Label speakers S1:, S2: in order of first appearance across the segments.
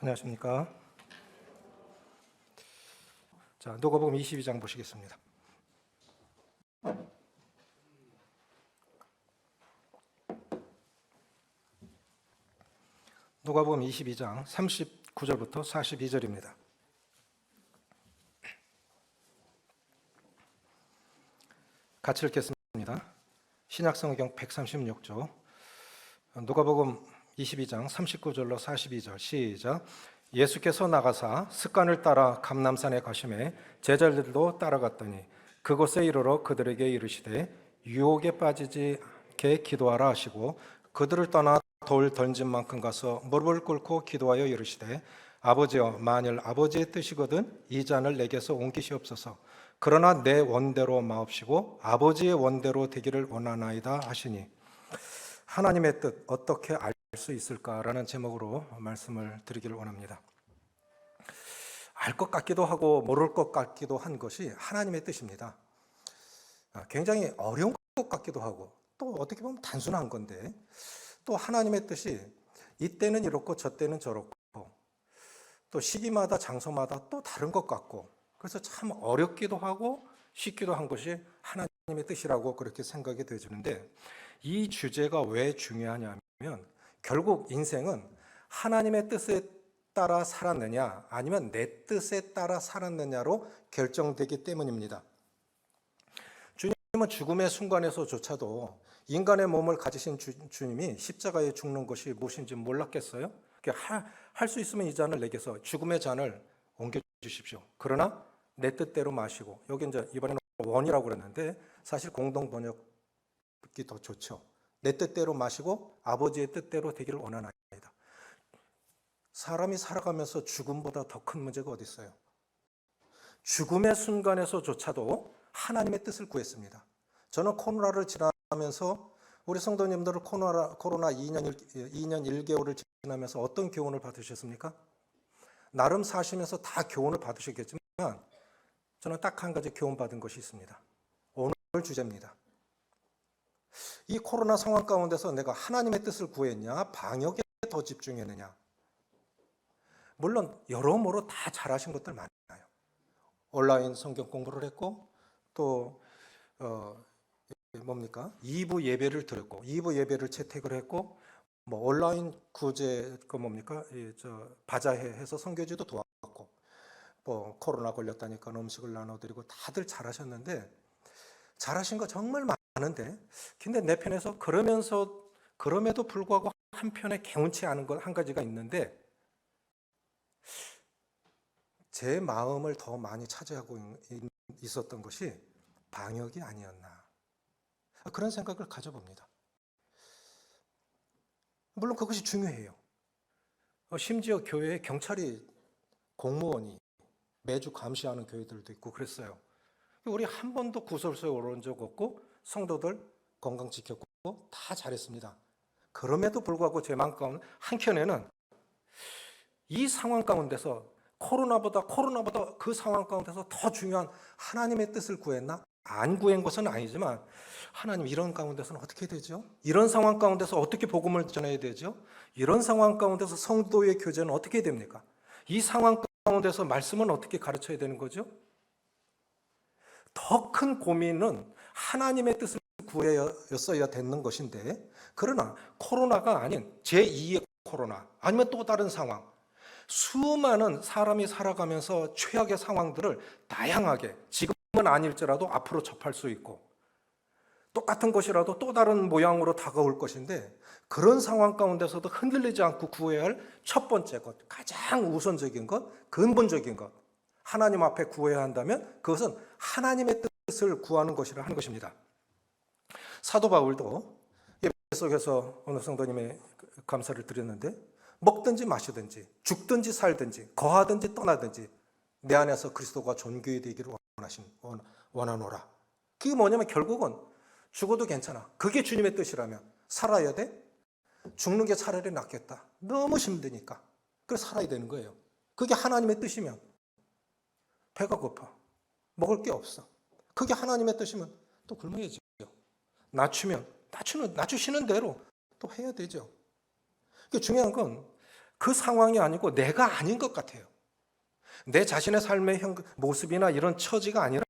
S1: 안녕하십니까. 자, 누가복음 22장 보시겠습니다. 누가복음 22장 39절부터 42절입니다. 같이 읽겠습니다. 신약성경 136조. 누가복음 22장 39절로 42절 시작. 예수께서 나가사 습관을 따라 감람산에 가시매 제자들도 따라갔더니 그곳에 이르러 그들에게 이르시되 유혹에 빠지지 않게 기도하라 하시고 그들을 떠나 돌 던진 만큼 가서 무릎을 꿇고 기도하여 이르시되 아버지여, 만일 아버지의 뜻이거든 이 잔을 내게서 옮기시옵소서. 그러나 내 원대로 마옵시고 아버지의 원대로 되기를 원하나이다 하시니, 하나님의 뜻 어떻게 알 수 있을까라는 제목으로 말씀을 드리기를 원합니다. 알 것 같기도 하고 모를 것 같기도 한 것이 하나님의 뜻입니다. 굉장히 어려운 것 같기도 하고 또 어떻게 보면 단순한 건데, 또 하나님의 뜻이 이때는 이렇고 저때는 저렇고 또 시기마다 장소마다 또 다른 것 같고, 그래서 참 어렵기도 하고 쉽기도 한 것이 하나님의 뜻이라고 그렇게 생각이 되어지는데, 이 주제가 왜 중요하냐면 결국 인생은 하나님의 뜻에 따라 살았느냐 아니면 내 뜻에 따라 살았느냐로 결정되기 때문입니다. 주님은 죽음의 순간에서조차도 인간의 몸을 가지신 주님이 십자가에 죽는 것이 무엇인지 몰랐겠어요? 할 수 있으면 이 잔을 내게서 죽음의 잔을 옮겨주십시오. 그러나 내 뜻대로 마시고, 여기 이제 이번에는 원이라고 그랬는데 사실 공동 번역이 더 좋죠. 내 뜻대로 마시고 아버지의 뜻대로 되기를 원하나이다. 사람이 살아가면서 죽음보다 더 큰 문제가 어디 있어요? 죽음의 순간에서조차도 하나님의 뜻을 구했습니다. 저는 코로나를 지나면서 우리 성도님들은 코로나 2년 1개월을 지나면서 어떤 교훈을 받으셨습니까? 나름 사시면서 다 교훈을 받으셨겠지만 저는 딱 한 가지 교훈 받은 것이 있습니다. 오늘 주제입니다. 이 코로나 상황 가운데서 내가 하나님의 뜻을 구했냐, 방역에 더 집중했느냐. 물론 여러모로 다 잘하신 것들 많아요. 온라인 성경 공부를 했고, 또 2부 예배를 드렸고, 2부 예배를 채택을 했고, 온라인 구제 바자회 해서 선교지도 도왔고, 코로나 걸렸다니까 음식을 나눠드리고, 다들 잘하셨는데, 잘하신 거 정말 많은데, 근데 내 편에서 그럼에도 불구하고 한편에 개운치 않은 것 한 가지가 있는데, 제 마음을 더 많이 차지하고 있었던 것이 방역이 아니었나, 그런 생각을 가져봅니다. 물론 그것이 중요해요. 심지어 교회에 경찰이, 공무원이 매주 감시하는 교회들도 있고 그랬어요. 우리 한 번도 구설수에 오른 적 없고 성도들 건강 지켰고 다 잘했습니다. 그럼에도 불구하고 제 마음 가운데 한켠에는 이 상황 가운데서 코로나보다 그 상황 가운데서 더 중요한 하나님의 뜻을 구했나? 안 구한 것은 아니지만, 하나님 이런 가운데서는 어떻게 되죠? 이런 상황 가운데서 어떻게 복음을 전해야 되죠? 이런 상황 가운데서 성도의 교제는 어떻게 됩니까? 이 상황 가운데서 말씀은 어떻게 가르쳐야 되는 거죠? 더 큰 고민은 하나님의 뜻을 구했어야 되는 것인데, 그러나 코로나가 아닌 제2의 코로나, 아니면 또 다른 상황, 수많은 사람이 살아가면서 최악의 상황들을 다양하게, 지금은 아닐지라도 앞으로 접할 수 있고, 똑같은 것이라도 또 다른 모양으로 다가올 것인데, 그런 상황 가운데서도 흔들리지 않고 구해야 할 첫 번째 것, 가장 우선적인 것, 근본적인 것, 하나님 앞에 구해야 한다면 그것은 하나님의 뜻을 구하는 것이라 하는 것입니다. 사도 바울도 예배 속에서 어느 성도님의 감사를 드렸는데, 먹든지 마시든지 죽든지 살든지 거하든지 떠나든지 내 안에서 그리스도가 존귀히 되기를 원하노라. 그게 뭐냐면 결국은 죽어도 괜찮아, 그게 주님의 뜻이라면 살아야 돼. 죽는 게 차라리 낫겠다, 너무 힘드니까. 그래서 살아야 되는 거예요. 그게 하나님의 뜻이면 배가 고파, 먹을 게 없어, 그게 하나님의 뜻이면 또 굶어야죠. 낮추시는 대로 또 해야 되죠. 중요한 건 그 상황이 아니고 내가 아닌 것 같아요. 내 자신의 삶의 모습이나 이런 처지가 아니라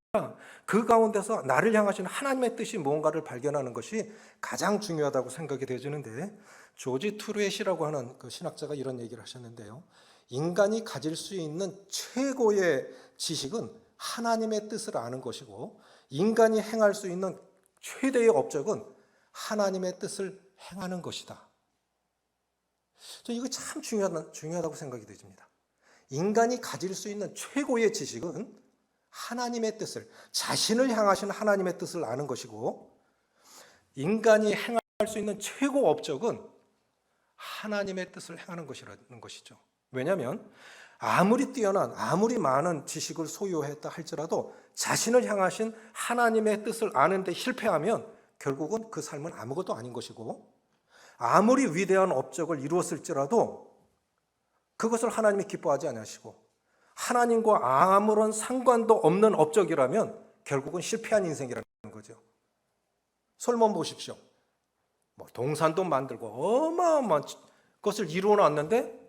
S1: 그 가운데서 나를 향하신 하나님의 뜻이 무언가를 발견하는 것이 가장 중요하다고 생각이 되어지는데, 조지 투르엣이라고 하는 그 신학자가 이런 얘기를 하셨는데요. 인간이 가질 수 있는 최고의 지식은 하나님의 뜻을 아는 것이고, 인간이 행할 수 있는 최대의 업적은 하나님의 뜻을 행하는 것이다. 저는 이거 참 중요하다고 생각이 되집니다. 인간이 가질 수 있는 최고의 지식은 하나님의 뜻을, 자신을 향하신 하나님의 뜻을 아는 것이고, 인간이 행할 수 있는 최고 업적은 하나님의 뜻을 행하는 것이라는 것이죠. 왜냐하면 아무리 뛰어난, 아무리 많은 지식을 소유했다 할지라도 자신을 향하신 하나님의 뜻을 아는데 실패하면 결국은 그 삶은 아무것도 아닌 것이고, 아무리 위대한 업적을 이루었을지라도 그것을 하나님이 기뻐하지 않으시고 하나님과 아무런 상관도 없는 업적이라면 결국은 실패한 인생이라는 거죠. 솔몬 보십시오. 동산도 만들고 어마어마한 것을 이루어 놨는데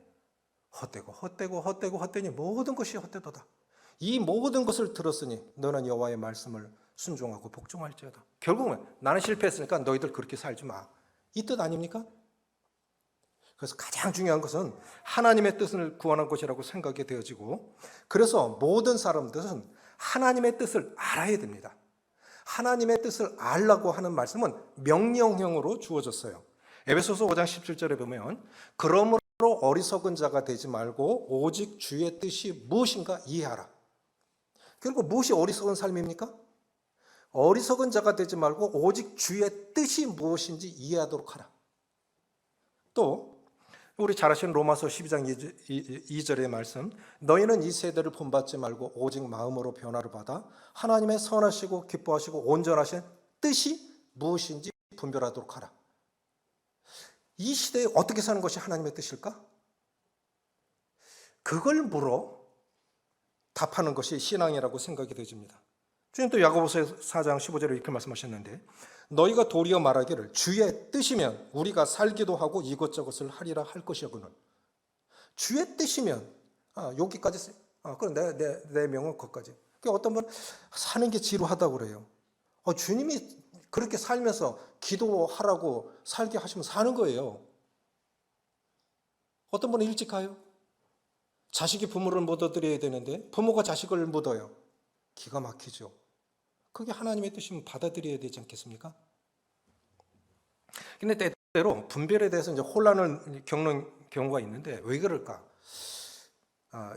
S1: 헛되니 모든 것이 헛되도다. 이 모든 것을 들었으니 너는 여호와의 말씀을 순종하고 복종할지어다. 결국은 나는 실패했으니까 너희들 그렇게 살지 마. 이 뜻 아닙니까? 그래서 가장 중요한 것은 하나님의 뜻을 구하는 것이라고 생각이 되어지고, 그래서 모든 사람들은 하나님의 뜻을 알아야 됩니다. 하나님의 뜻을 알라고 하는 말씀은 명령형으로 주어졌어요. 에베소서 5장 17절에 보면 그러므로 어리석은 자가 되지 말고 오직 주의 뜻이 무엇인가 이해하라. 결국 무엇이 어리석은 삶입니까? 어리석은 자가 되지 말고 오직 주의 뜻이 무엇인지 이해하도록 하라. 또 우리 잘 아시는 로마서 12장 2절의 말씀, 너희는 이 세대를 본받지 말고 오직 마음으로 변화를 받아 하나님의 선하시고 기뻐하시고 온전하신 뜻이 무엇인지 분별하도록 하라. 이 시대에 어떻게 사는 것이 하나님의 뜻일까? 그걸 물어 답하는 것이 신앙이라고 생각이 되집니다. 주님 또 야고보서 4장 15절에 이렇게 말씀하셨는데, 너희가 도리어 말하기를 주의 뜻이면 우리가 살기도 하고 이것저것을 하리라 할 것이거늘. 주의 뜻이면 여기까지 그럼 내 명은 거기까지. 어떤 분 사는 게 지루하다고 그래요. 주님이 그렇게 살면서 기도하라고 살게 하시면 사는 거예요. 어떤 분은 일찍 가요. 자식이 부모를 묻어드려야 되는데 부모가 자식을 묻어요. 기가 막히죠. 그게 하나님의 뜻이면 받아들여야 되지 않겠습니까? 근데 때때로 분별에 대해서 이제 혼란을 겪는 경우가 있는데 왜 그럴까?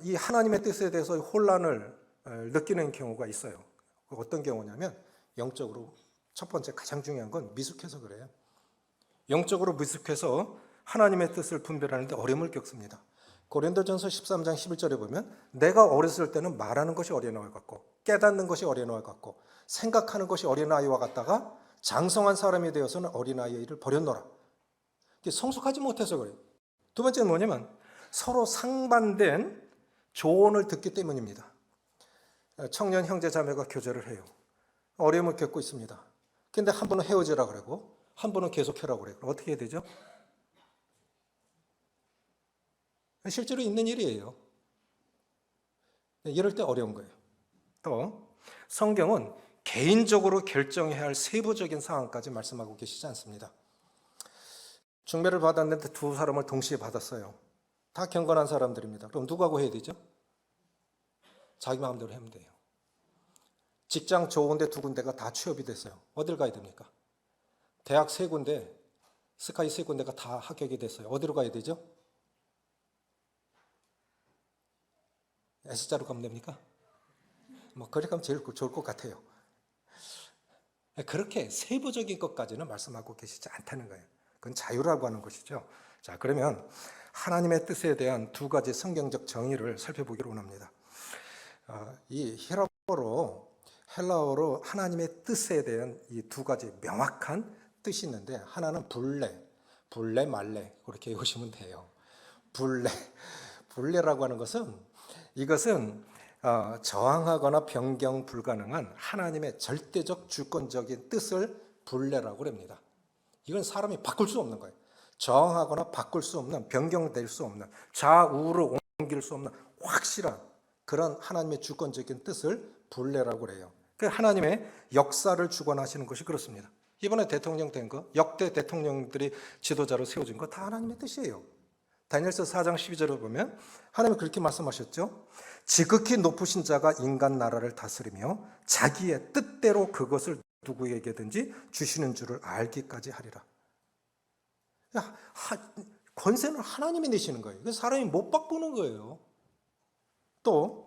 S1: 이 하나님의 뜻에 대해서 혼란을 느끼는 경우가 있어요. 어떤 경우냐면 영적으로 첫 번째 가장 중요한 건 미숙해서 그래요. 영적으로 미숙해서 하나님의 뜻을 분별하는데 어려움을 겪습니다. 고린도전서 13장 11절에 보면 내가 어렸을 때는 말하는 것이 어린아이와 같고 깨닫는 것이 어린아이와 같고 생각하는 것이 어린아이와 같다가 장성한 사람이 되어서는 어린아이의 일을 버렸노라. 성숙하지 못해서 그래요. 두 번째는 뭐냐면 서로 상반된 조언을 듣기 때문입니다. 청년 형제 자매가 교제를 해요. 어려움을 겪고 있습니다. 근데 한 분은 헤어지라 그러고 한 분은 계속해라 그래요. 어떻게 해야 되죠? 실제로 있는 일이에요. 이럴 때 어려운 거예요. 또 성경은 개인적으로 결정해야 할 세부적인 상황까지 말씀하고 계시지 않습니다. 중매를 받았는데 두 사람을 동시에 받았어요. 다 경건한 사람들입니다. 그럼 누구하고 해야 되죠? 자기 마음대로 하면 돼요. 직장 좋은데 두 군데가 다 취업이 됐어요. 어딜 가야 됩니까? 대학 세 군데, 스카이 세 군데가 다 합격이 됐어요. 어디로 가야 되죠? S자로 가면 됩니까? 그렇게 가면 제일 좋을 것 같아요. 그렇게 세부적인 것까지는 말씀하고 계시지 않다는 거예요. 그건 자유라고 하는 것이죠. 자, 그러면 하나님의 뜻에 대한 두 가지 성경적 정의를 살펴보기로 원합니다. 이 헬라어로 하나님의 뜻에 대한 이 두 가지 명확한 뜻이 있는데, 하나는 불레, 말레 그렇게 외우시면 돼요. 불레라고 하는 것은 이것은 저항하거나 변경 불가능한 하나님의 절대적 주권적인 뜻을 불레라고 합니다. 이건 사람이 바꿀 수 없는 거예요. 저항하거나 바꿀 수 없는, 변경될 수 없는, 좌우로 옮길 수 없는 확실한 그런 하나님의 주권적인 뜻을 분례라고 그래요. 그 하나님의 역사를 주관하시는 것이 그렇습니다. 이번에 대통령 된 거, 역대 대통령들이 지도자로 세워진 거 다 하나님의 뜻이에요. 다니엘서 4장 12절을 보면 하나님이 그렇게 말씀하셨죠. 지극히 높으신 자가 인간 나라를 다스리며 자기의 뜻대로 그것을 누구에게든지 주시는 줄을 알기까지 하리라. 권세는 하나님이 내시는 거예요. 그래서 사람이 못 바꾸는 거예요. 또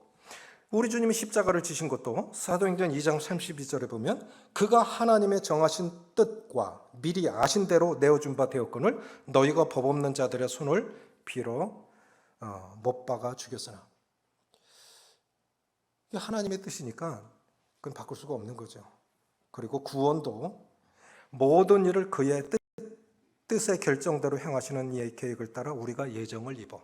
S1: 우리 주님이 십자가를 지신 것도 사도행전 2장 32절에 보면 그가 하나님의 정하신 뜻과 미리 아신 대로 내어준 바 되었거늘 너희가 법 없는 자들의 손을 빌어 못 박아 죽였으나. 이게 하나님의 뜻이니까 그건 바꿀 수가 없는 거죠. 그리고 구원도 모든 일을 그의 뜻의 결정대로 행하시는 이의 계획을 따라 우리가 예정을 입어.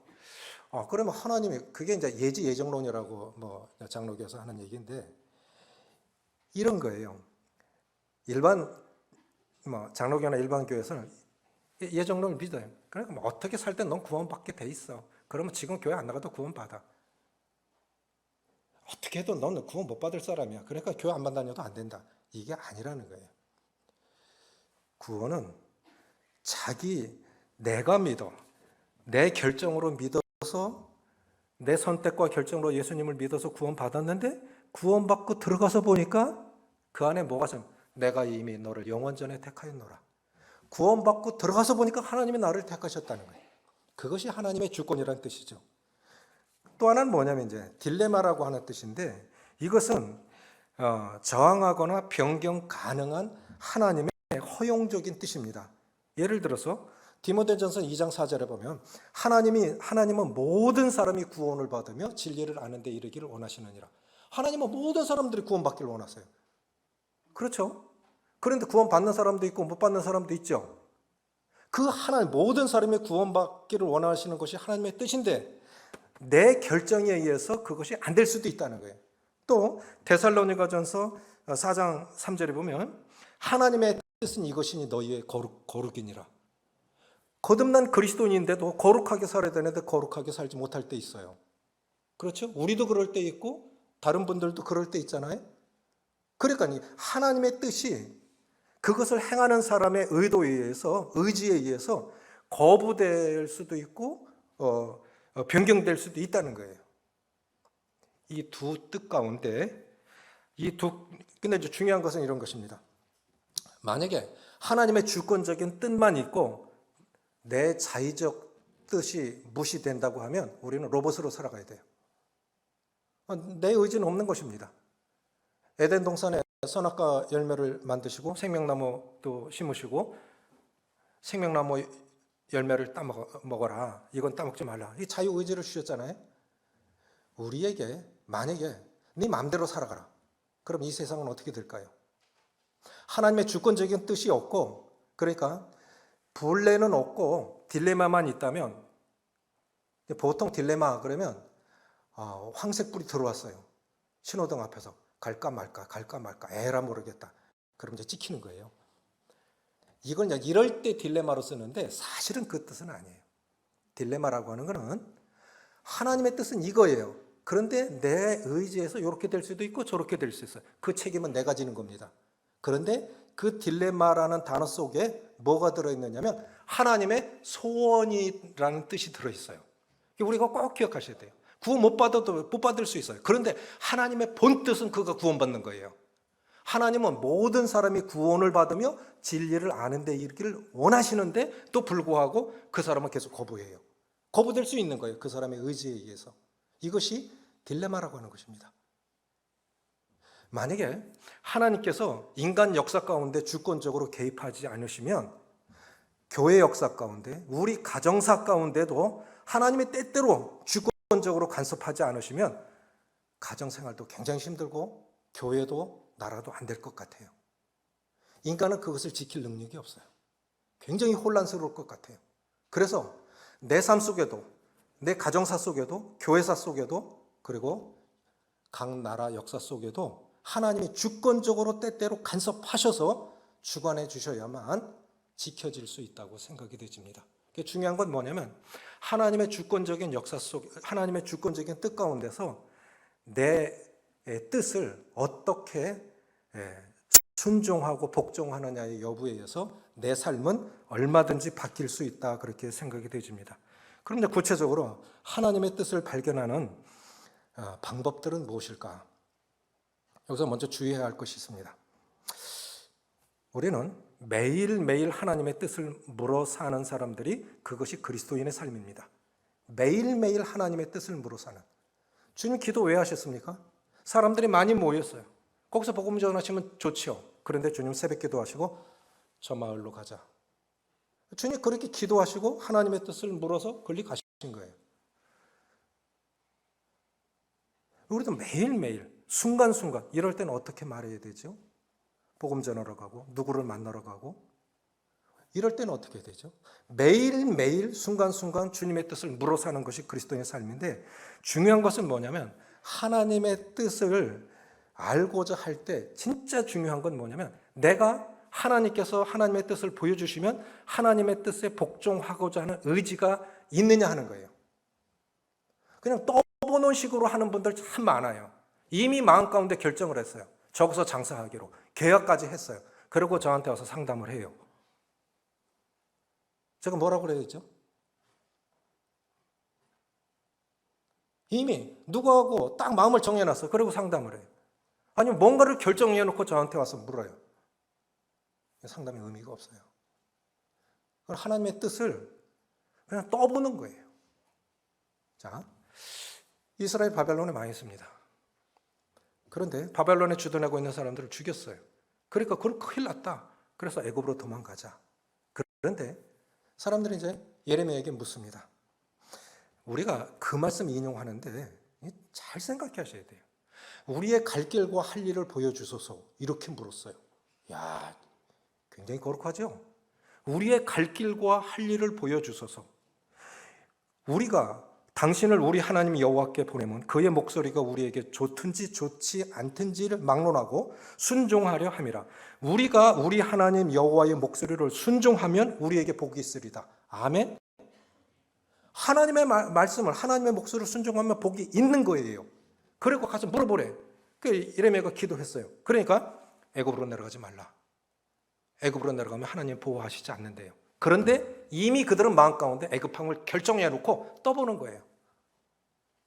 S1: 그러면 하나님이, 그게 이제 예지예정론이라고 장로교에서 하는 얘기인데, 이런 거예요. 일반 장로교나 일반 교회에서는 예정론을 믿어요. 그러니까 어떻게 살 때 넌 구원받게 돼 있어. 그러면 지금 교회 안 나가도 구원받아. 어떻게 해도 너는 구원 못 받을 사람이야. 그러니까 교회 안 다녀도 안 된다. 이게 아니라는 거예요. 구원은 내가 믿어, 내 결정으로 믿어서, 내 선택과 결정으로 예수님을 믿어서 구원받았는데 구원받고 들어가서 보니까 그 안에 뭐가 좀, 내가 이미 너를 영원전에 택하였노라. 구원받고 들어가서 보니까 하나님이 나를 택하셨다는 거예요. 그것이 하나님의 주권이라는 뜻이죠. 또 하나는 뭐냐면 이제 딜레마라고 하는 뜻인데, 이것은 저항하거나 변경 가능한 하나님의 허용적인 뜻입니다. 예를 들어서 디모데전서 2장 4절에 보면 하나님은 모든 사람이 구원을 받으며 진리를 아는 데 이르기를 원하시느니라. 하나님은 모든 사람들이 구원받기를 원하세요. 그렇죠? 그런데 구원받는 사람도 있고 못 받는 사람도 있죠. 그 하나님, 모든 사람이 구원받기를 원하시는 것이 하나님의 뜻인데 내 결정에 의해서 그것이 안 될 수도 있다는 거예요. 또 데살로니가전서 4장 3절에 보면 하나님의 뜻은 이것이니 너희의 거룩이니라. 거듭난 그리스도인인데도 거룩하게 살아야 되는데 거룩하게 살지 못할 때 있어요. 그렇죠? 우리도 그럴 때 있고 다른 분들도 그럴 때 있잖아요. 그러니까 하나님의 뜻이 그것을 행하는 사람의 의도에 의해서, 의지에 의해서 거부될 수도 있고 변경될 수도 있다는 거예요. 이 두 뜻 가운데 근데 이제 중요한 것은 이런 것입니다. 만약에 하나님의 주권적인 뜻만 있고 내 자의적 뜻이 무시된다고 하면 우리는 로봇으로 살아가야 돼요. 내 의지는 없는 것입니다. 에덴 동산에 선악과 열매를 만드시고 생명나무도 심으시고 생명나무 열매를 따먹어라. 이건 따먹지 말라. 이 자유의지를 주셨잖아요. 우리에게 만약에 네 마음대로 살아가라. 그럼 이 세상은 어떻게 될까요? 하나님의 주권적인 뜻이 없고, 그러니까 분례는 없고 딜레마만 있다면, 보통 딜레마 그러면 황색불이 들어왔어요. 신호등 앞에서 갈까 말까 에라 모르겠다. 그럼 이제 찍히는 거예요. 이걸 이럴 때 딜레마로 쓰는데 사실은 그 뜻은 아니에요. 딜레마라고 하는 것은 하나님의 뜻은 이거예요. 그런데 내 의지에서 이렇게 될 수도 있고 저렇게 될 수 있어요. 그 책임은 내가 지는 겁니다. 그런데 그 딜레마라는 단어 속에 뭐가 들어있느냐면 하나님의 소원이라는 뜻이 들어있어요. 우리가 꼭 기억하셔야 돼요. 구원 못 받을 수 있어요. 그런데 하나님의 본 뜻은 그가 구원받는 거예요. 하나님은 모든 사람이 구원을 받으며 진리를 아는 데 이르기를 원하시는데 또 불구하고 그 사람은 계속 거부해요. 거부될 수 있는 거예요. 그 사람의 의지에 의해서. 이것이 딜레마라고 하는 것입니다. 만약에 하나님께서 인간 역사 가운데 주권적으로 개입하지 않으시면 교회 역사 가운데, 우리 가정사 가운데도 하나님의 때때로 주권적으로 간섭하지 않으시면 가정생활도 굉장히 힘들고 교회도 나라도 안 될 것 같아요. 인간은 그것을 지킬 능력이 없어요. 굉장히 혼란스러울 것 같아요. 그래서 내 삶 속에도, 내 가정사 속에도, 교회사 속에도, 그리고 각 나라 역사 속에도 하나님이 주권적으로 때때로 간섭하셔서 주관해 주셔야만 지켜질 수 있다고 생각이 되집니다. 중요한 건 뭐냐면 하나님의 주권적인 역사 속, 하나님의 주권적인 뜻 가운데서 내 뜻을 어떻게 순종하고 복종하느냐의 여부에 의해서 내 삶은 얼마든지 바뀔 수 있다, 그렇게 생각이 되집니다. 그럼 이제 구체적으로 하나님의 뜻을 발견하는 방법들은 무엇일까? 여기서 먼저 주의해야 할 것이 있습니다. 우리는 매일매일 하나님의 뜻을 물어 사는 사람들이 그것이 그리스도인의 삶입니다. 매일매일 하나님의 뜻을 물어 사는. 주님 기도 왜 하셨습니까? 사람들이 많이 모였어요. 거기서 복음 전하시면 좋지요. 그런데 주님 새벽 기도하시고 저 마을로 가자. 주님 그렇게 기도하시고 하나님의 뜻을 물어서 걸리 가신 거예요. 우리도 매일매일 순간순간 이럴 때는 어떻게 말해야 되죠? 복음 전하러 가고 누구를 만나러 가고 이럴 때는 어떻게 되죠? 매일매일 순간순간 주님의 뜻을 물어 사는 것이 그리스도인의 삶인데, 중요한 것은 뭐냐면 하나님의 뜻을 알고자 할 때 진짜 중요한 건 뭐냐면 내가 하나님께서 하나님의 뜻을 보여주시면 하나님의 뜻에 복종하고자 하는 의지가 있느냐 하는 거예요. 그냥 떠보는 식으로 하는 분들 참 많아요. 이미 마음 가운데 결정을 했어요. 저기서 장사하기로 계약까지 했어요. 그리고 저한테 와서 상담을 해요. 제가 뭐라고 그래야 되죠? 이미 누구하고 딱 마음을 정해놨어. 그리고 상담을 해요. 아니면 뭔가를 결정해놓고 저한테 와서 물어요. 상담의 의미가 없어요. 하나님의 뜻을 그냥 떠보는 거예요. 자, 이스라엘 바벨론에 망했습니다. 그런데 바벨론에 주둔하고 있는 사람들을 죽였어요. 그러니까 그걸 큰일 났다. 그래서 애굽으로 도망가자. 그런데 사람들이 이제 예레미야에게 묻습니다. 우리가 그 말씀 인용하는데 잘 생각하셔야 돼요. 우리의 갈 길과 할 일을 보여주소서, 이렇게 물었어요. 야, 굉장히 거룩하죠? 우리의 갈 길과 할 일을 보여주소서. 우리가 당신을 우리 하나님 여호와께 보내면 그의 목소리가 우리에게 좋든지 좋지 않든지를 막론하고 순종하려 함이라. 우리가 우리 하나님 여호와의 목소리를 순종하면 우리에게 복이 있으리다. 아멘. 하나님의 말씀을, 하나님의 목소리를 순종하면 복이 있는 거예요. 그리고 가서 물어보래. 그 예레미야가 기도했어요. 그러니까 애굽으로 내려가지 말라. 애굽으로 내려가면 하나님 보호하시지 않는데요. 그런데 이미 그들은 마음 가운데 애굽함을 결정해 놓고 떠보는 거예요.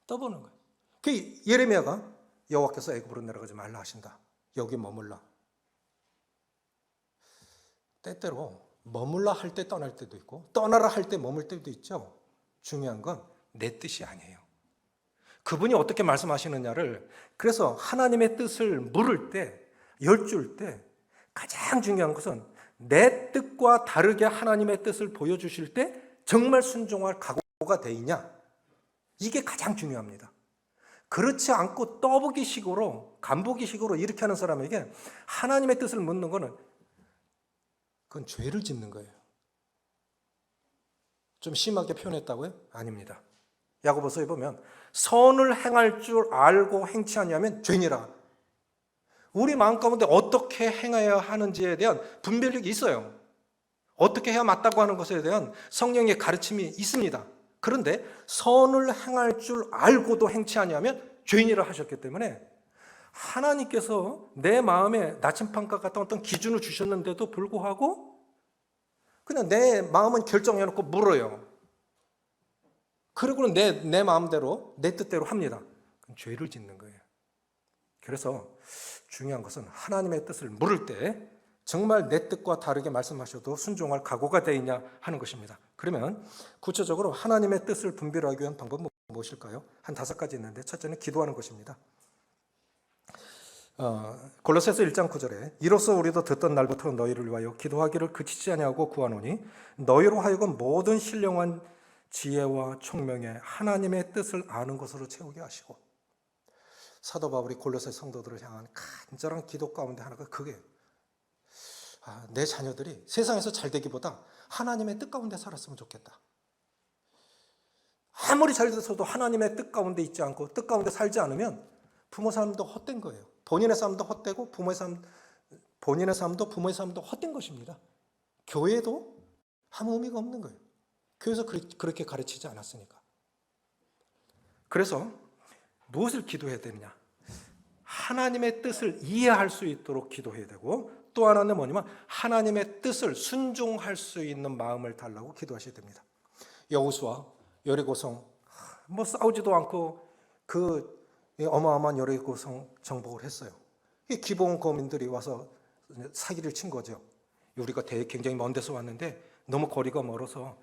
S1: 떠보는 거예요. 그 예레미야가 여호와께서 애굽으로 내려가지 말라 하신다. 여기 머물라. 때때로 머물라 할 때 떠날 때도 있고 떠나라 할 때 머물 때도 있죠. 중요한 건 내 뜻이 아니에요. 그분이 어떻게 말씀하시느냐를, 그래서 하나님의 뜻을 물을 때, 여쭐 때 가장 중요한 것은 내 뜻과 다르게 하나님의 뜻을 보여주실 때 정말 순종할 각오가 돼 있냐? 이게 가장 중요합니다. 그렇지 않고 떠보기식으로, 간보기식으로 이렇게 하는 사람에게 하나님의 뜻을 묻는 것은 그건 죄를 짓는 거예요. 좀 심하게 표현했다고요? 아닙니다. 야고보서에 보면 선을 행할 줄 알고 행치 아니하면 죄니라. 우리 마음 가운데 어떻게 행해야 하는지에 대한 분별력이 있어요. 어떻게 해야 맞다고 하는 것에 대한 성령의 가르침이 있습니다. 그런데 선을 행할 줄 알고도 행치 아니하면 죄인이라 하셨기 때문에 하나님께서 내 마음에 나침판과 같은 어떤 기준을 주셨는데도 불구하고 그냥 내 마음은 결정해놓고 물어요. 그리고는 내 마음대로, 내 뜻대로 합니다. 그럼 죄를 짓는 거예요. 그래서 중요한 것은 하나님의 뜻을 물을 때 정말 내 뜻과 다르게 말씀하셔도 순종할 각오가 되어 있냐 하는 것입니다. 그러면 구체적으로 하나님의 뜻을 분별하기 위한 방법은 무엇일까요? 한 5가지 있는데, 첫째는 기도하는 것입니다. 골로새서 1장 9절에 이로써 우리도 듣던 날부터 너희를 위하여 기도하기를 그치지 아니하고 구하노니 너희로 하여금 모든 신령한 지혜와 총명에 하나님의 뜻을 아는 것으로 채우게 하시고. 사도 바울이 골로새 성도들을 향한 간절한 기도 가운데 하나가 그게 내 자녀들이 세상에서 잘 되기보다 하나님의 뜻 가운데 살았으면 좋겠다. 아무리 잘 돼서도 하나님의 뜻 가운데 있지 않고 뜻 가운데 살지 않으면 부모 삶도 헛된 거예요. 본인의 삶도 헛되고 본인의 삶도 부모의 삶도 헛된 것입니다. 교회도 아무 의미가 없는 거예요. 교회에서 그렇게 가르치지 않았으니까. 그래서 무엇을 기도해야 되느냐? 하나님의 뜻을 이해할 수 있도록 기도해야 되고, 또 하나는 뭐냐면 하나님의 뜻을 순종할 수 있는 마음을 달라고 기도하셔야 됩니다. 여호수아 여리고성 뭐 싸우지도 않고 그 어마어마한 여리고성 정복을 했어요. 기브온 거민들이 와서 사기를 친 거죠. 우리가 굉장히 먼 데서 왔는데 너무 거리가 멀어서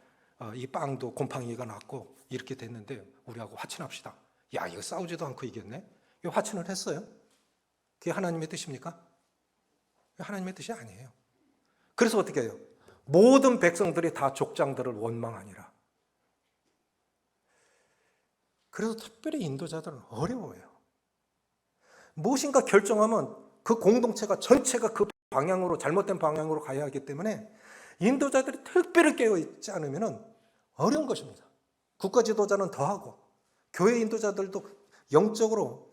S1: 이 빵도 곰팡이가 났고 이렇게 됐는데 우리하고 화친합시다. 야, 이거 싸우지도 않고 이겼네. 이거 화친을 했어요. 그게 하나님의 뜻입니까? 하나님의 뜻이 아니에요. 그래서 어떻게 해요? 모든 백성들이 다 족장들을 원망하니라. 그래서 특별히 인도자들은 어려워요. 무엇인가 결정하면 그 공동체가 전체가 그 방향으로, 잘못된 방향으로 가야 하기 때문에 인도자들이 특별히 깨어있지 않으면 어려운 것입니다. 국가 지도자는 더하고 교회 인도자들도 영적으로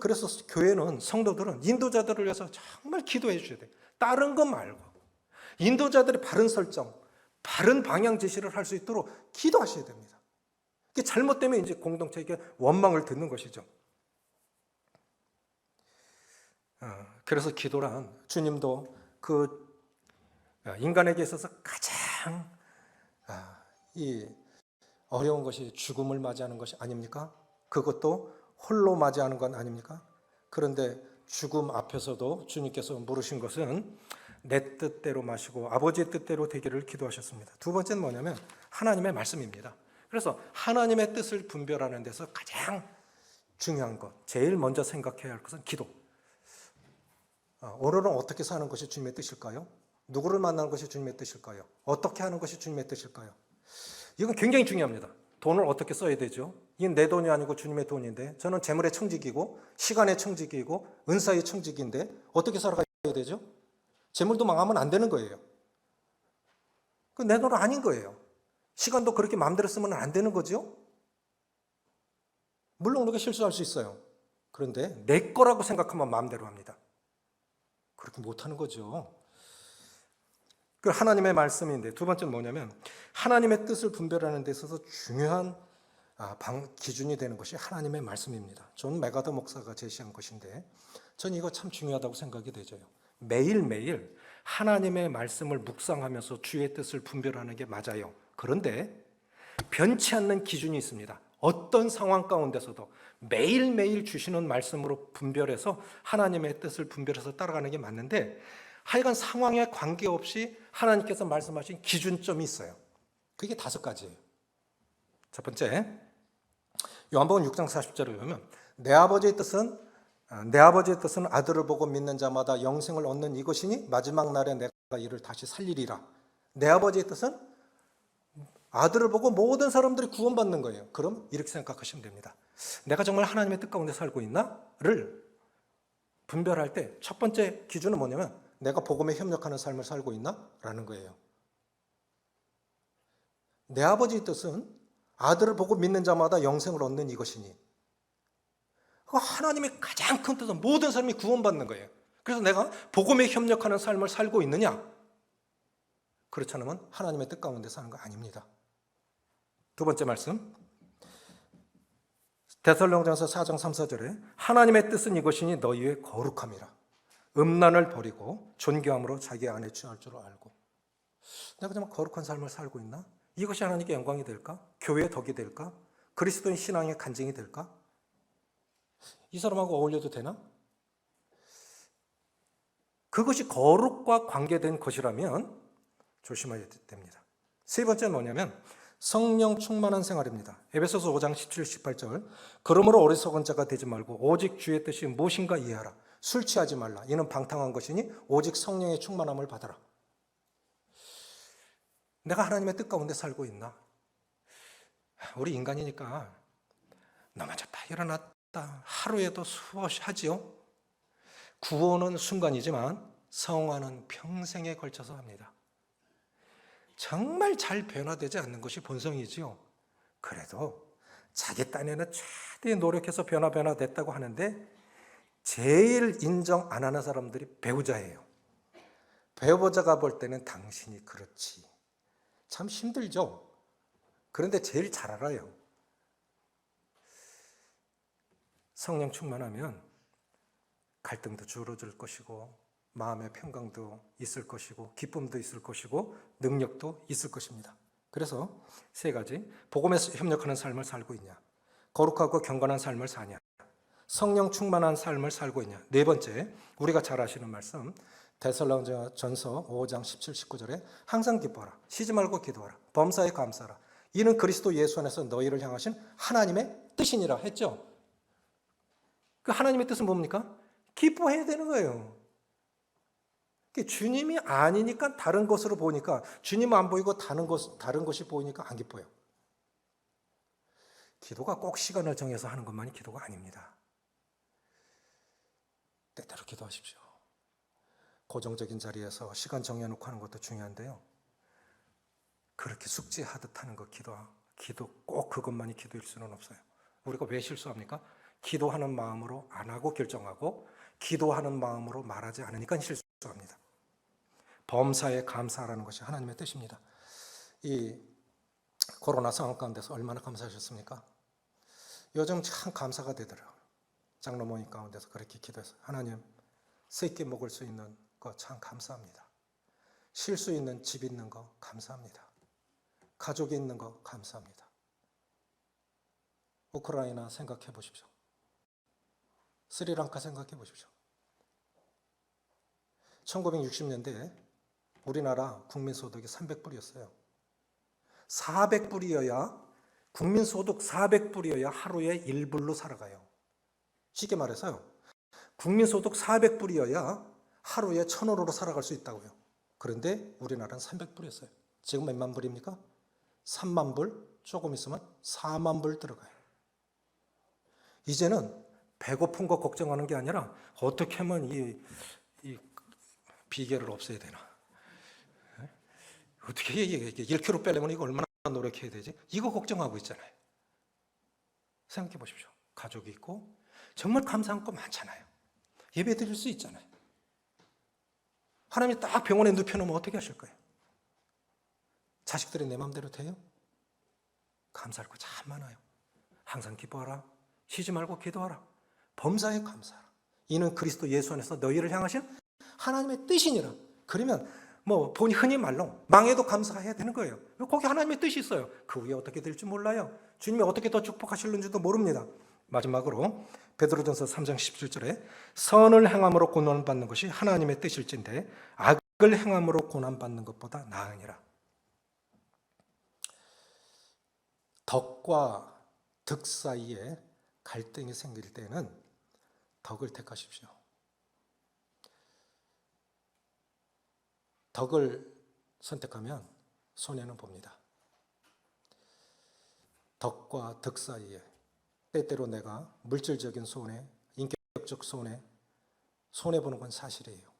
S1: 그래서 교회는, 성도들은 인도자들을 위해서 정말 기도해 주셔야 돼요. 다른 거 말고 인도자들이 바른 설정, 바른 방향 제시를 할 수 있도록 기도하셔야 됩니다. 이게 잘못되면 이제 공동체에게 원망을 듣는 것이죠. 그래서 기도란, 주님도 그 인간에게 있어서 가장 이 어려운 것이 죽음을 맞이하는 것이 아닙니까? 그것도 홀로 맞이하는 건 아닙니까? 그런데 죽음 앞에서도 주님께서 물으신 것은 내 뜻대로 마시고 아버지의 뜻대로 되기를 기도하셨습니다. 두 번째는 뭐냐면 하나님의 말씀입니다. 그래서 하나님의 뜻을 분별하는 데서 가장 중요한 것, 제일 먼저 생각해야 할 것은 기도. 오늘은 어떻게 사는 것이 주님의 뜻일까요? 누구를 만나는 것이 주님의 뜻일까요? 어떻게 하는 것이 주님의 뜻일까요? 이건 굉장히 중요합니다. 돈을 어떻게 써야 되죠? 이건 내 돈이 아니고 주님의 돈인데, 저는 재물의 청지기고 시간의 청지기고 은사의 청지기인데 어떻게 살아가야 되죠? 재물도 망하면 안 되는 거예요. 그 내 돈 아닌 거예요. 시간도 그렇게 마음대로 쓰면 안 되는 거죠? 물론 우리가 실수할 수 있어요. 그런데 내 거라고 생각하면 마음대로 합니다. 그렇게 못하는 거죠. 그 하나님의 말씀인데, 두 번째는 뭐냐면 하나님의 뜻을 분별하는 데 있어서 중요한 기준이 되는 것이 하나님의 말씀입니다. 존 맥아더 목사가 제시한 것인데 전 이거 참 중요하다고 생각이 되죠. 매일매일 하나님의 말씀을 묵상하면서 주의 뜻을 분별하는 게 맞아요. 그런데 변치 않는 기준이 있습니다. 어떤 상황 가운데서도 매일매일 주시는 말씀으로 분별해서 하나님의 뜻을 분별해서 따라가는 게 맞는데, 하여간 상황에 관계없이 하나님께서 말씀하신 기준점이 있어요. 그게 5가지예요. 첫 번째, 요한복음 6장 40절을 보면 내 아버지의 뜻은 아들을 보고 믿는 자마다 영생을 얻는 이것이니 마지막 날에 내가 이를 다시 살리리라. 내 아버지의 뜻은 아들을 보고 모든 사람들이 구원받는 거예요. 그럼 이렇게 생각하시면 됩니다. 내가 정말 하나님의 뜻 가운데 살고 있나?를 분별할 때 첫 번째 기준은 뭐냐면 내가 복음에 협력하는 삶을 살고 있나? 라는 거예요. 내 아버지의 뜻은 아들을 보고 믿는 자마다 영생을 얻는 이것이니, 그 하나님의 가장 큰 뜻은 모든 사람이 구원받는 거예요. 그래서 내가 복음에 협력하는 삶을 살고 있느냐? 그렇지 않으면 하나님의 뜻 가운데 사는 거 아닙니다. 두 번째 말씀, 데살로니가전서 4장 3, 4절에 하나님의 뜻은 이것이니 너희의 거룩함이라. 음란을 버리고 존귀함으로 자기 안에 취할 줄 알고. 내가 정말 거룩한 삶을 살고 있나? 이것이 하나님께 영광이 될까? 교회의 덕이 될까? 그리스도인 신앙의 간증이 될까? 이 사람하고 어울려도 되나? 그것이 거룩과 관계된 것이라면 조심해야 됩니다. 세 번째는 뭐냐면 성령 충만한 생활입니다. 에베소서 5장 17, 18절 그러므로 어리석은 자가 되지 말고 오직 주의 뜻이 무엇인가 이해하라. 술 취하지 말라. 이는 방탕한 것이니 오직 성령의 충만함을 받아라. 내가 하나님의 뜻 가운데 살고 있나? 우리 인간이니까 넘어졌다 일어났다 하루에도 수없이 하지요. 구원은 순간이지만 성화는 평생에 걸쳐서 합니다. 정말 잘 변화되지 않는 것이 본성이지요. 그래도 자기 딴에는 최대한 노력해서 변화됐다고 하는데 제일 인정 안 하는 사람들이 배우자예요. 배우자가 볼 때는 당신이 그렇지. 참 힘들죠. 그런데 제일 잘 알아요. 성령 충만하면 갈등도 줄어들 것이고 마음의 평강도 있을 것이고 기쁨도 있을 것이고 능력도 있을 것입니다. 그래서 세 가지, 복음에 협력하는 삶을 살고 있냐, 거룩하고 경건한 삶을 사냐, 성령 충만한 삶을 살고 있냐. 네 번째, 우리가 잘 아시는 말씀 데살로니가전서 5장 17, 19절에 항상 기뻐하라, 쉬지 말고 기도하라, 범사에 감사하라, 이는 그리스도 예수 안에서 너희를 향하신 하나님의 뜻이니라 했죠. 그 하나님의 뜻은 뭡니까? 기뻐해야 되는 거예요. 주님이 아니니까 다른 것으로 보니까, 주님 안 보이고 다른 것이 보이니까 안 기뻐요. 기도가 꼭 시간을 정해서 하는 것만이 기도가 아닙니다. 때때로 기도하십시오. 고정적인 자리에서 시간 정해놓고 하는 것도 중요한데요. 그렇게 숙제하듯 하는 거 기도 꼭 그것만이 기도일 수는 없어요. 우리가 왜 실수합니까? 기도하는 마음으로 안 하고 결정하고 기도하는 마음으로 말하지 않으니까 실수합니다. 범사에 감사하라는 것이 하나님의 뜻입니다. 이 코로나 상황 가운데서 얼마나 감사하셨습니까? 요즘 참 감사가 되더라고요. 장로 모임 가운데서 그렇게 기도해서 하나님, 세 끼 먹을 수 있는 거 참 감사합니다. 쉴 수 있는 집 있는 거 감사합니다. 가족이 있는 거 감사합니다. 우크라이나 생각해 보십시오. 스리랑카 생각해 보십시오. 1960년대에 우리나라 국민소득이 300불이었어요. 400불이어야, 국민소득 400불이어야 하루에 1불로 살아가요. 쉽게 말해서요, 국민소득 400불이어야 하루에 1,000원으로 살아갈 수 있다고요. 그런데 우리나라는 300불이었어요. 지금 몇만 불입니까? 3만 불, 조금 있으면 4만 불 들어가요. 이제는 배고픈 거 걱정하는 게 아니라 어떻게 하면 이 비계를 없애야 되나? 어떻게 1kg 빼려면 이거 얼마나 노력해야 되지? 이거 걱정하고 있잖아요. 생각해 보십시오. 가족이 있고 정말 감사한 거 많잖아요. 예배 드릴 수 있잖아요. 하나님이 딱 병원에 눕혀놓으면 어떻게 하실 거예요? 자식들이 내 마음대로 돼요? 감사할 거 참 많아요. 항상 기뻐하라, 쉬지 말고 기도하라, 범사에 감사하라, 이는 그리스도 예수 안에서 너희를 향하신 하나님의 뜻이니라. 그러면 본이 흔히 말로 망해도 감사해야 되는 거예요. 거기 하나님의 뜻이 있어요. 그 후에 어떻게 될지 몰라요. 주님이 어떻게 더 축복하실는지도 모릅니다. 마지막으로 베드로전서 3장 17절에 선을 행함으로 고난받는 것이 하나님의 뜻일진데 악을 행함으로 고난받는 것보다 나으니라. 덕과 득 사이에 갈등이 생길 때는 덕을 택하십시오. 덕을 선택하면 손해는 봅니다. 덕과 득 사이에 때때로 내가 물질적인 손해, 인격적 손해보는 건 사실이에요.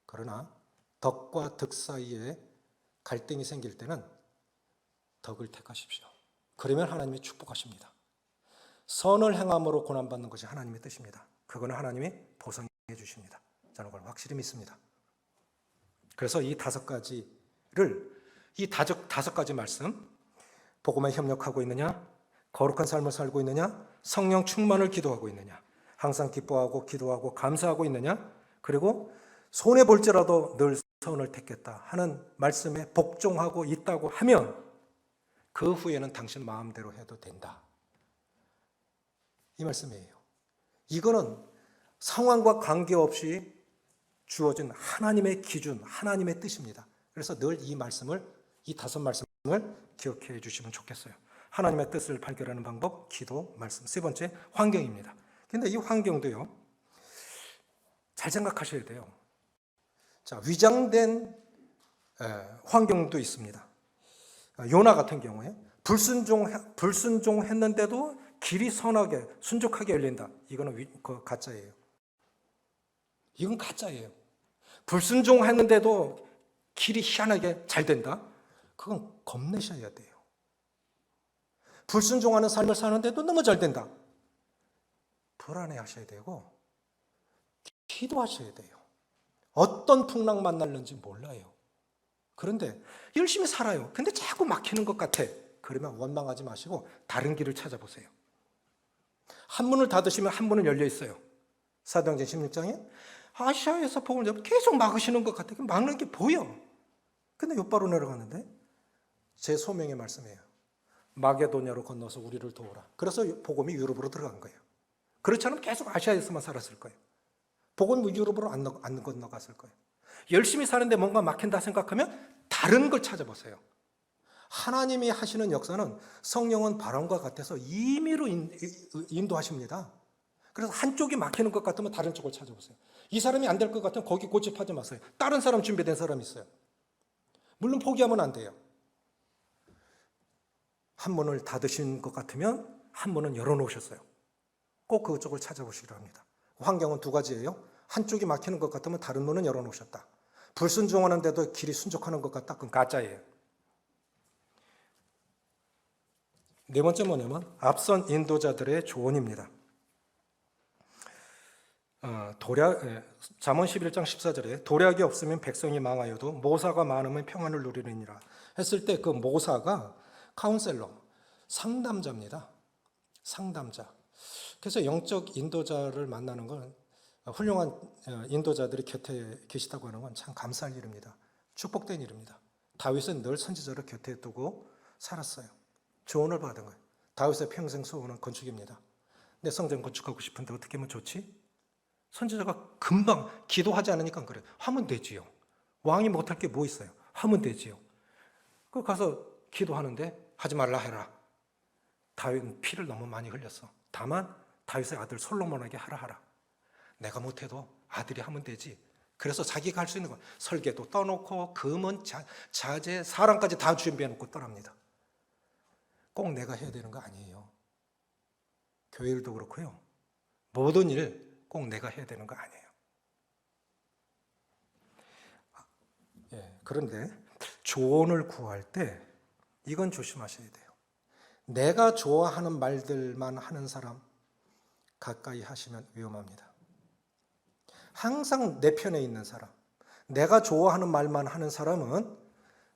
S1: 그러나 덕과 득 사이에 갈등이 생길 때는 덕을 택하십시오. 그러면 하나님이 축복하십니다. 선을 행함으로 고난받는 것이 하나님의 뜻입니다. 그거는 하나님이 보상해 주십니다. 저는 그걸 확실히 믿습니다. 그래서 이 다섯 가지 말씀, 복음에 협력하고 있느냐, 거룩한 삶을 살고 있느냐, 성령 충만을 기도하고 있느냐, 항상 기뻐하고 기도하고 감사하고 있느냐, 그리고 손해볼지라도 늘 선을 택겠다 하는 말씀에 복종하고 있다고 하면 그 후에는 당신 마음대로 해도 된다. 이 말씀이에요. 이거는 상황과 관계없이 주어진 하나님의 기준, 하나님의 뜻입니다. 그래서 늘 이 다섯 말씀을 기억해 주시면 좋겠어요. 하나님의 뜻을 발견하는 방법, 기도, 말씀. 세 번째, 환경입니다. 근데 이 환경도요, 잘 생각하셔야 돼요. 자, 위장된 환경도 있습니다. 요나 같은 경우에 불순종했는데도 길이 선하게, 순종하게 열린다. 이거는 가짜예요. 이건 가짜예요. 불순종했는데도 길이 희한하게 잘 된다? 그건 겁내셔야 돼요. 불순종하는 삶을 사는데도 너무 잘 된다? 불안해하셔야 되고 기도하셔야 돼요. 어떤 풍랑 만날는지 몰라요. 그런데 열심히 살아요. 근데 자꾸 막히는 것 같아. 그러면 원망하지 마시고 다른 길을 찾아보세요. 한 문을 닫으시면 한 문은 열려 있어요. 사도행전 16장에 아시아에서 복음을 전하면 계속 막으시는 것 같아요. 막는 게 보여. 근데 옆바로 내려가는데 제 소명의 말씀이에요. 마게도냐로 건너서 우리를 도우라. 그래서 복음이 유럽으로 들어간 거예요. 그렇지 않으면 계속 아시아에서만 살았을 거예요. 복음이 유럽으로 안 건너갔을 거예요. 열심히 사는데 뭔가 막힌다 생각하면 다른 걸 찾아보세요. 하나님이 하시는 역사는 성령은 바람과 같아서 임의로 인도하십니다. 그래서 한쪽이 막히는 것 같으면 다른 쪽을 찾아보세요. 이 사람이 안 될 것 같으면 거기 고집하지 마세요. 다른 사람 준비된 사람이 있어요. 물론 포기하면 안 돼요. 한 문을 닫으신 것 같으면 한 문은 열어놓으셨어요. 꼭 그쪽을 찾아보시기로 합니다. 환경은 두 가지예요. 한쪽이 막히는 것 같으면 다른 문은 열어놓으셨다. 불순종하는데도 길이 순종하는 것 같다. 그건 가짜예요. 네 번째 뭐냐면 앞선 인도자들의 조언입니다. 잠언 11장 14절에 도략이 없으면 백성이 망하여도 모사가 많으면 평안을 누리느니라 했을 때 그 모사가 카운셀러, 상담자입니다. 상담자. 그래서 영적 인도자를 만나는 건 훌륭한 인도자들이 곁에 계시다고 하는 건 참 감사할 일입니다. 축복된 일입니다. 다윗은 늘 선지자를 곁에 두고 살았어요. 조언을 받은 거예요. 다윗의 평생 소원은 건축입니다. 내 성전 건축하고 싶은데 어떻게 하면 좋지? 선지자가 금방 기도하지 않으니까 그래요. 하면 되지요. 왕이 못할 게 뭐 있어요? 하면 되지요. 그 가서 기도하는데 하지 말라 해라. 다윗은 피를 너무 많이 흘렸어. 다만 다윗의 아들 솔로몬에게 하라. 내가 못해도 아들이 하면 되지. 그래서 자기가 할 수 있는 거 설계도 떠놓고 금은 자재 사람까지 다 준비해놓고 떠납니다. 꼭 내가 해야 되는 거 아니에요. 교회 일도 그렇고요. 모든 일 꼭 내가 해야 되는 거 아니에요. 그런데 조언을 구할 때 이건 조심하셔야 돼요. 내가 좋아하는 말들만 하는 사람 가까이 하시면 위험합니다. 항상 내 편에 있는 사람, 내가 좋아하는 말만 하는 사람은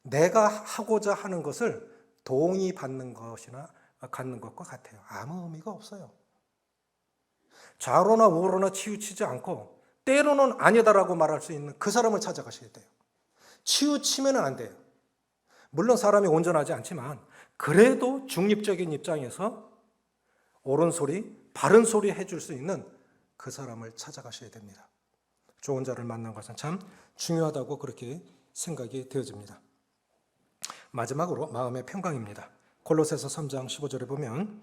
S1: 내가 하고자 하는 것을 동의받는 것이나 갖는 것과 같아요. 아무 의미가 없어요. 좌로나 우로나 치우치지 않고 때로는 아니다라고 말할 수 있는 그 사람을 찾아가셔야 돼요. 치우치면 안 돼요. 물론 사람이 온전하지 않지만 그래도 중립적인 입장에서 옳은 소리, 바른 소리 해줄 수 있는 그 사람을 찾아가셔야 됩니다. 좋은 자를 만난 것은 참 중요하다고 그렇게 생각이 되어집니다. 마지막으로 마음의 평강입니다. 골로새서 3장 15절에 보면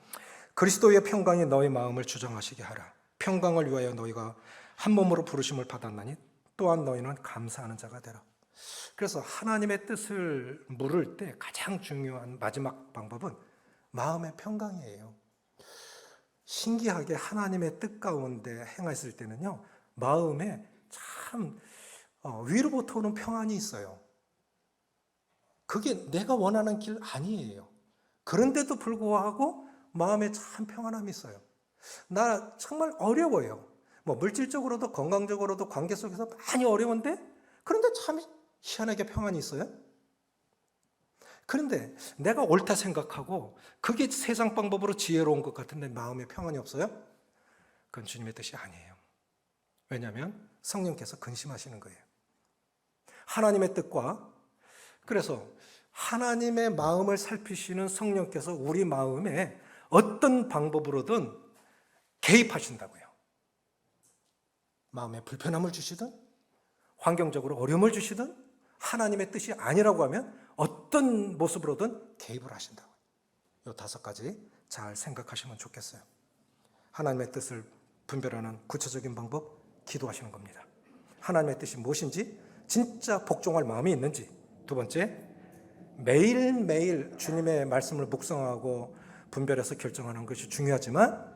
S1: 그리스도의 평강이 너희 마음을 주장하시게 하라. 평강을 위하여 너희가 한 몸으로 부르심을 받았나니 또한 너희는 감사하는 자가 되라. 그래서 하나님의 뜻을 물을 때 가장 중요한 마지막 방법은 마음의 평강이에요. 신기하게 하나님의 뜻 가운데 행했을 때는요, 마음에 참 위로부터 오는 평안이 있어요. 그게 내가 원하는 길 아니에요. 그런데도 불구하고 마음에 참 평안함이 있어요. 나 정말 어려워요. 뭐 물질적으로도 건강적으로도 관계 속에서 많이 어려운데 그런데 참 희한하게 평안이 있어요. 그런데 내가 옳다 생각하고 그게 세상 방법으로 지혜로운 것 같은데 마음에 평안이 없어요? 그건 주님의 뜻이 아니에요. 왜냐하면 성령께서 근심하시는 거예요. 하나님의 뜻과 그래서 하나님의 마음을 살피시는 성령께서 우리 마음에 어떤 방법으로든 개입하신다고요. 마음에 불편함을 주시든 환경적으로 어려움을 주시든 하나님의 뜻이 아니라고 하면 어떤 모습으로든 개입을 하신다고요. 이 5가지 잘 생각하시면 좋겠어요. 하나님의 뜻을 분별하는 구체적인 방법, 기도하시는 겁니다. 하나님의 뜻이 무엇인지 진짜 복종할 마음이 있는지. 두 번째, 매일매일 주님의 말씀을 묵상하고 분별해서 결정하는 것이 중요하지만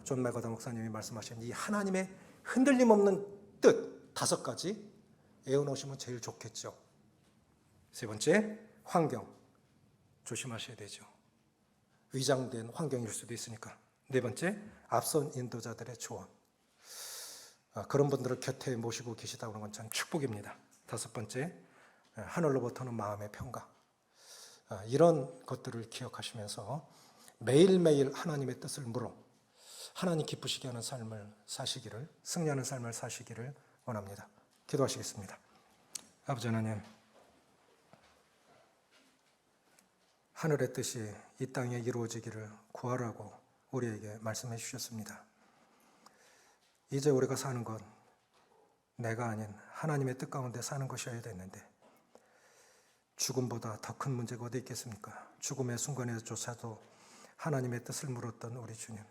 S1: 존 맥거더 목사님이 말씀하신 이 하나님의 흔들림 없는 뜻 5가지 애워놓으시면 제일 좋겠죠. 세 번째, 환경 조심하셔야 되죠. 위장된 환경일 수도 있으니까. 네 번째, 앞선 인도자들의 조언. 그런 분들을 곁에 모시고 계시다고 하는 건 참 축복입니다. 5번째, 하늘로부터는 마음의 평강. 이런 것들을 기억하시면서 매일매일 하나님의 뜻을 물어 하나님 기쁘시게 하는 삶을 사시기를, 승리하는 삶을 사시기를 원합니다. 기도하시겠습니다. 아버지 하나님, 하늘의 뜻이 이 땅에 이루어지기를 구하라고 우리에게 말씀해 주셨습니다. 이제 우리가 사는 건 내가 아닌 하나님의 뜻 가운데 사는 것이어야 되는데 죽음보다 더 큰 문제가 어디 있겠습니까? 죽음의 순간에조차도 하나님의 뜻을 물었던 우리 주님,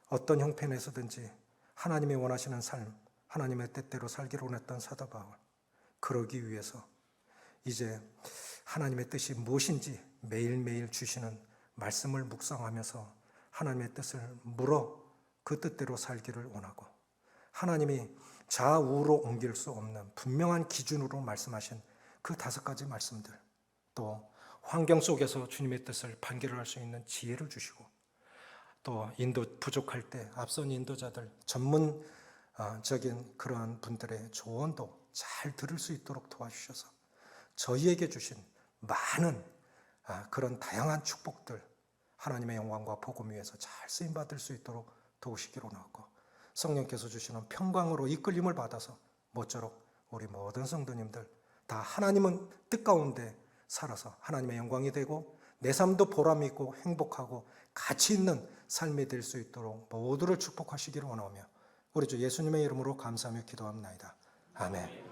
S1: 어떤 형편에서든지 하나님이 원하시는 삶, 하나님의 뜻대로 살기를 원했던 사도 바울, 그러기 위해서 이제 하나님의 뜻이 무엇인지 매일매일 주시는 말씀을 묵상하면서 하나님의 뜻을 물어 그 뜻대로 살기를 원하고, 하나님이 좌우로 옮길 수 없는 분명한 기준으로 말씀하신 그 5가지 말씀들, 또 환경 속에서 주님의 뜻을 판결할 수 있는 지혜를 주시고, 또 인도 부족할 때 앞선 인도자들, 전문적인 그러한 분들의 조언도 잘 들을 수 있도록 도와주셔서 저희에게 주신 많은 그런 다양한 축복들, 하나님의 영광과 복음 위에서 잘 쓰임받을 수 있도록 도우시기로 나왔고, 성령께서 주시는 평강으로 이끌림을 받아서 모쪼록 우리 모든 성도님들 다 하나님은 뜻 가운데 살아서 하나님의 영광이 되고 내 삶도 보람 있고 행복하고 가치 있는 삶이 될 수 있도록 모두를 축복하시기를 원하며 우리 주 예수님의 이름으로 감사하며 기도합니다. 아멘.